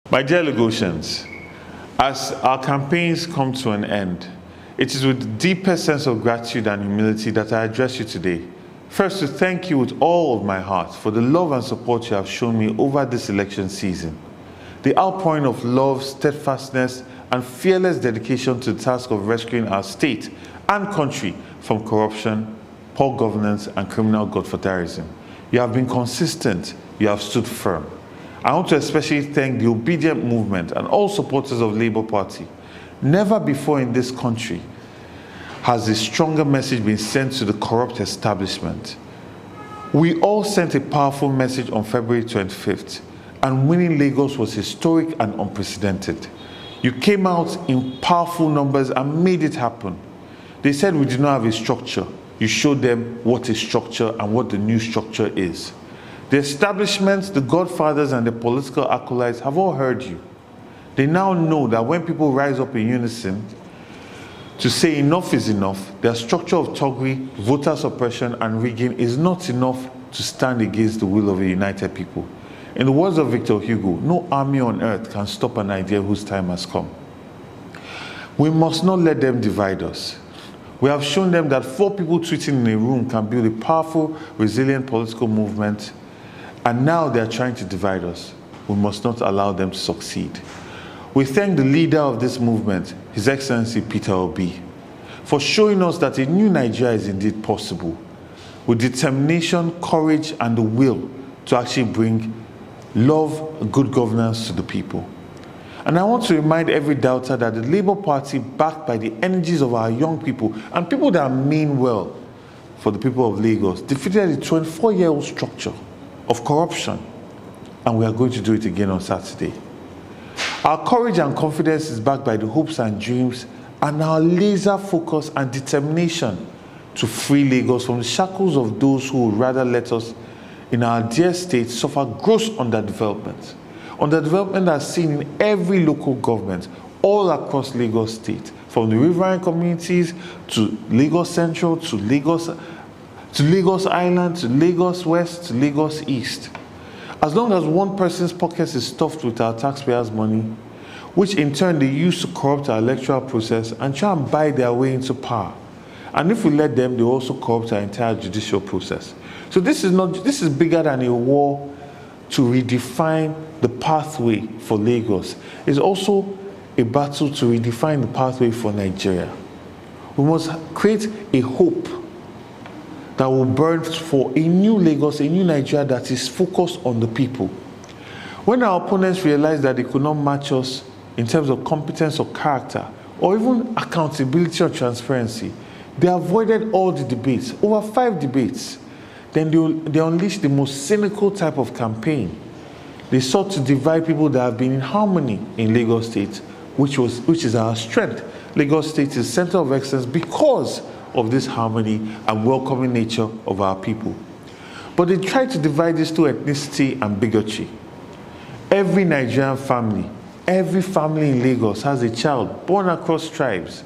My dear Lagosians, as our campaigns come to an end, it is with the deepest sense of gratitude and humility that I address you today. First, to thank you with all of my heart for the love and support you have shown me over this election season. The outpouring of love, steadfastness, and fearless dedication to the task of rescuing our state and country from corruption, poor governance, and criminal godfatherism. You have been consistent, you have stood firm. I want to especially thank the obedient movement and all supporters of Labour Party. Never before in this country has a stronger message been sent to the corrupt establishment. We all sent a powerful message on February 25th, and winning Lagos was historic and unprecedented. You came out in powerful numbers and made it happen. They said we did not have a structure. You showed them what a structure and what the new structure is. The establishment, the godfathers, and the political acolytes have all heard you. They now know that when people rise up in unison to say enough is enough, their structure of thuggery, voter suppression, and rigging is not enough to stand against the will of a united people. In the words of Victor Hugo, no army on earth can stop an idea whose time has come. We must not let them divide us. We have shown them that 4 people tweeting in a room can build a powerful, resilient political movement, and now they are trying to divide us. We must not allow them to succeed. We thank the leader of this movement, His Excellency Peter Obi, for showing us that a new Nigeria is indeed possible, with determination, courage, and the will to actually bring love, good governance to the people. And I want to remind every doubter that the Labour Party, backed by the energies of our young people and people that mean well for the people of Lagos, defeated a 24-year-old structure of corruption, and we are going to do it again on Saturday. Our courage and confidence is backed by the hopes and dreams and our laser focus and determination to free Lagos from the shackles of those who would rather let us in our dear state suffer gross underdevelopment. Underdevelopment that's seen in every local government all across Lagos State, from the riverine communities to Lagos Central, to Lagos Island, to Lagos West, to Lagos East. As long as one person's pocket is stuffed with our taxpayers' money, which in turn they use to corrupt our electoral process and try and buy their way into power. And if we let them, they also corrupt our entire judicial process. So this is bigger than a war to redefine the pathway for Lagos. It's also a battle to redefine the pathway for Nigeria. We must create a hope that will burn for a new Lagos, a new Nigeria that is focused on the people. When our opponents realized that they could not match us in terms of competence or character, or even accountability or transparency, they avoided all the debates, over 5 debates. Then they unleashed the most cynical type of campaign. They sought to divide people that have been in harmony in Lagos State, which is our strength. Lagos State is center of excellence because of this harmony and welcoming nature of our people. But they tried to divide this through ethnicity and bigotry. Every Nigerian family, every family in Lagos has a child born across tribes.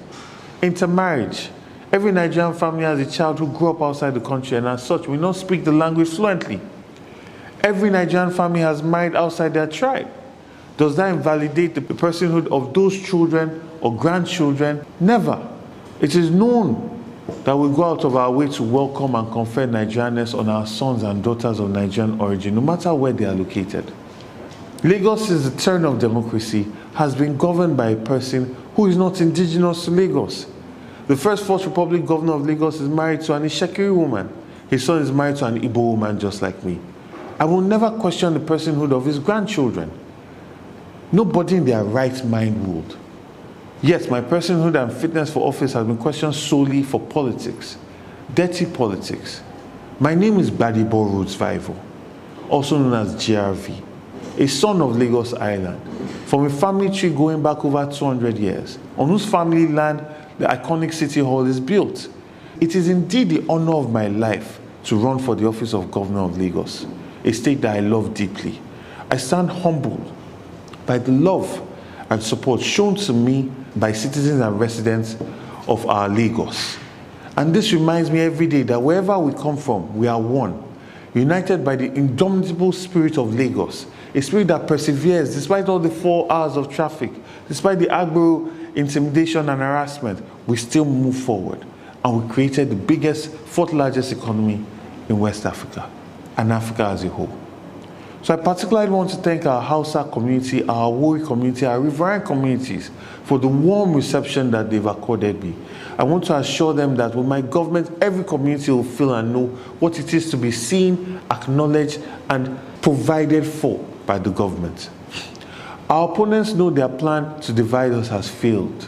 Intermarriage. Every Nigerian family has a child who grew up outside the country and as such will not speak the language fluently. Every Nigerian family has married outside their tribe. Does that invalidate the personhood of those children or grandchildren? Never. It is known that we go out of our way to welcome and confer Nigerianness on our sons and daughters of Nigerian origin, no matter where they are located. Lagos, since the turn of democracy, has been governed by a person who is not indigenous to Lagos. The first Fourth Republic governor of Lagos is married to an Ishekiri woman. His son is married to an Igbo woman just like me. I will never question the personhood of his grandchildren. Nobody in their right mind would. Yes, my personhood and fitness for office has been questioned solely for politics. Dirty politics. My name is Badibo Rhodes Vival, also known as GRV, a son of Lagos Island, from a family tree going back over 200 years, on whose family land the iconic City Hall is built. It is indeed the honor of my life to run for the office of Governor of Lagos, a state that I love deeply. I stand humbled by the love and support shown to me by citizens and residents of our Lagos. And this reminds me every day that wherever we come from, we are one, united by the indomitable spirit of Lagos, a spirit that perseveres despite all the 4 hours of traffic, despite the agro intimidation and harassment. We still move forward, and we created the biggest, 4th largest economy in West Africa and Africa as a whole. So I particularly want to thank our Hausa community, our Wuri community, our riverine communities for the warm reception that they've accorded me. I want to assure them that with my government, every community will feel and know what it is to be seen, acknowledged, and provided for by the government. Our opponents know their plan to divide us has failed.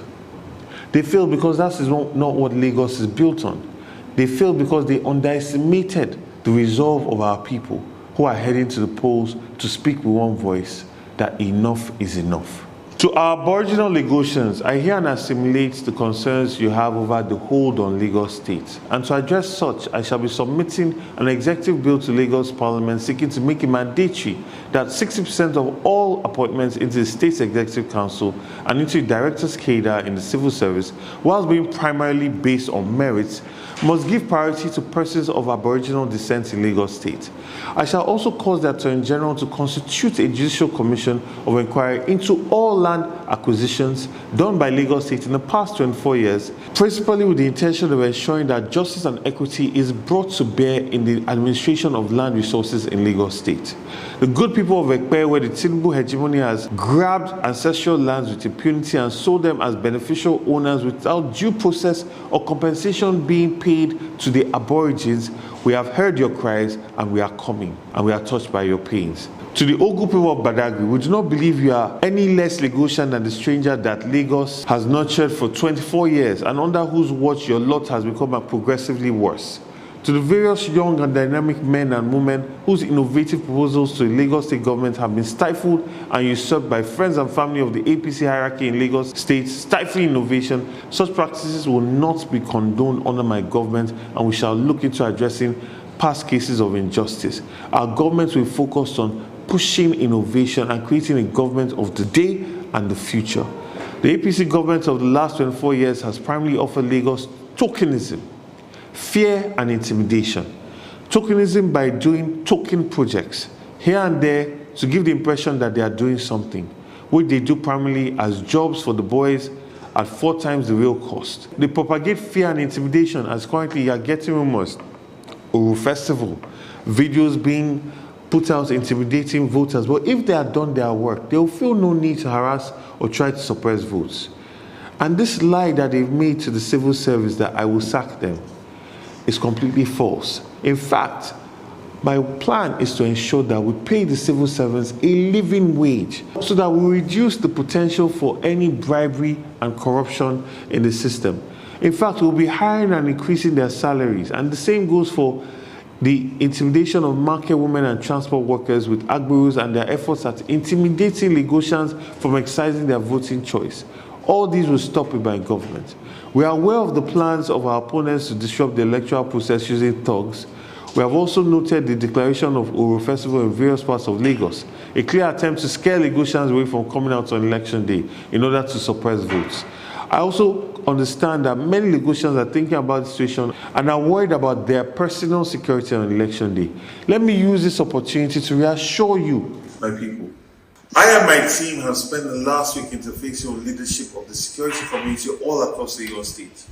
They failed because that is not what Lagos is built on. They failed because they underestimated the resolve of our people who are heading to the polls to speak with one voice that enough is enough. To our Aboriginal Lagosians, I hear and assimilate the concerns you have over the hold on Lagos State. And to address such, I shall be submitting an executive bill to Lagos Parliament seeking to make it mandatory that 60% of all appointments into the State's Executive Council and into the Director's Cadre in the civil service, whilst being primarily based on merits, must give priority to persons of Aboriginal descent in Lagos State. I shall also cause the Attorney General to constitute a judicial commission of inquiry into all land acquisitions done by Lagos State in the past 24 years, principally with the intention of ensuring that justice and equity is brought to bear in the administration of land resources in Lagos State. The good people of Ekpe, where the Tinubu hegemony has grabbed ancestral lands with impunity and sold them as beneficial owners without due process or compensation being paid to the aborigines, we have heard your cries and we are coming, and we are touched by your pains. To the Ogu people of Badagry, we do not believe you are any less Lagosian than the stranger that Lagos has nurtured for 24 years and under whose watch your lot has become progressively worse. To the various young and dynamic men and women whose innovative proposals to the Lagos State government have been stifled and usurped by friends and family of the APC hierarchy in Lagos State, stifling innovation, such practices will not be condoned under my government, and we shall look into addressing past cases of injustice. Our government will focus on pushing innovation and creating a government of the day and the future. The APC government of the last 24 years has primarily offered Lagos tokenism, fear and intimidation. Tokenism by doing token projects here and there to give the impression that they are doing something, which they do primarily as jobs for the boys at 4 times the real cost. They propagate fear and intimidation, as currently you are getting rumors, Uru Festival, videos being put out intimidating voters. But if they have done their work, they will feel no need to harass or try to suppress votes. And this lie that they've made to the civil service that I will sack them is completely false. In fact, my plan is to ensure that we pay the civil servants a living wage so that we reduce the potential for any bribery and corruption in the system. In fact, we'll be hiring and increasing their salaries, and the same goes for the intimidation of market women and transport workers with Agburus and their efforts at intimidating Lagosians from exercising their voting choice. All these will stop with my government. We are aware of the plans of our opponents to disrupt the electoral process using thugs. We have also noted the declaration of Oro Festival in various parts of Lagos, a clear attempt to scare Lagosians away from coming out on election day in order to suppress votes. I also understand that many Lagosians are thinking about the situation and are worried about their personal security on election day. Let me use this opportunity to reassure you, my people. I and my team have spent the last week interfacing with leadership of the security community all across Lagos State.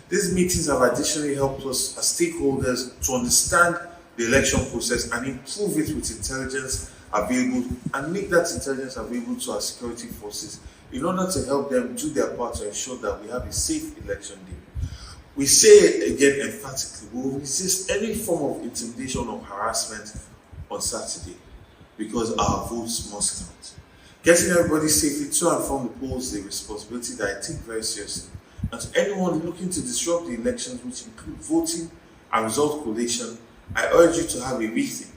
These meetings have additionally helped us as stakeholders to understand the election process and improve it with intelligence available and make that intelligence available to our security forces in order to help them do their part to ensure that we have a safe election day. We say it again emphatically, we will resist any form of intimidation or harassment on Saturday because our votes must count. Getting everybody safely to and from the polls is a responsibility that I take very seriously. And to anyone looking to disrupt the elections, which include voting and result collation, I urge you to have a rethink.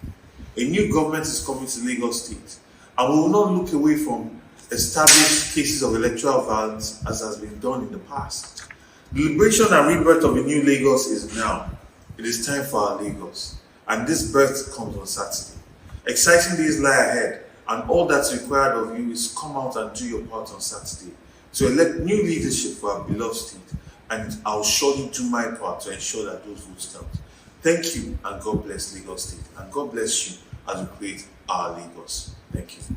A new government is coming to Lagos State, and we will not look away from established cases of electoral violence as has been done in the past. The liberation and rebirth of a new Lagos is now. It is time for our Lagos, and this birth comes on Saturday. Exciting days lie ahead, and all that's required of you is come out and do your part on Saturday to elect new leadership for our beloved state, and I'll surely do my part to ensure that those votes count. Thank you, and God bless Lagos State, and God bless you as we create our Lagos. Thank you.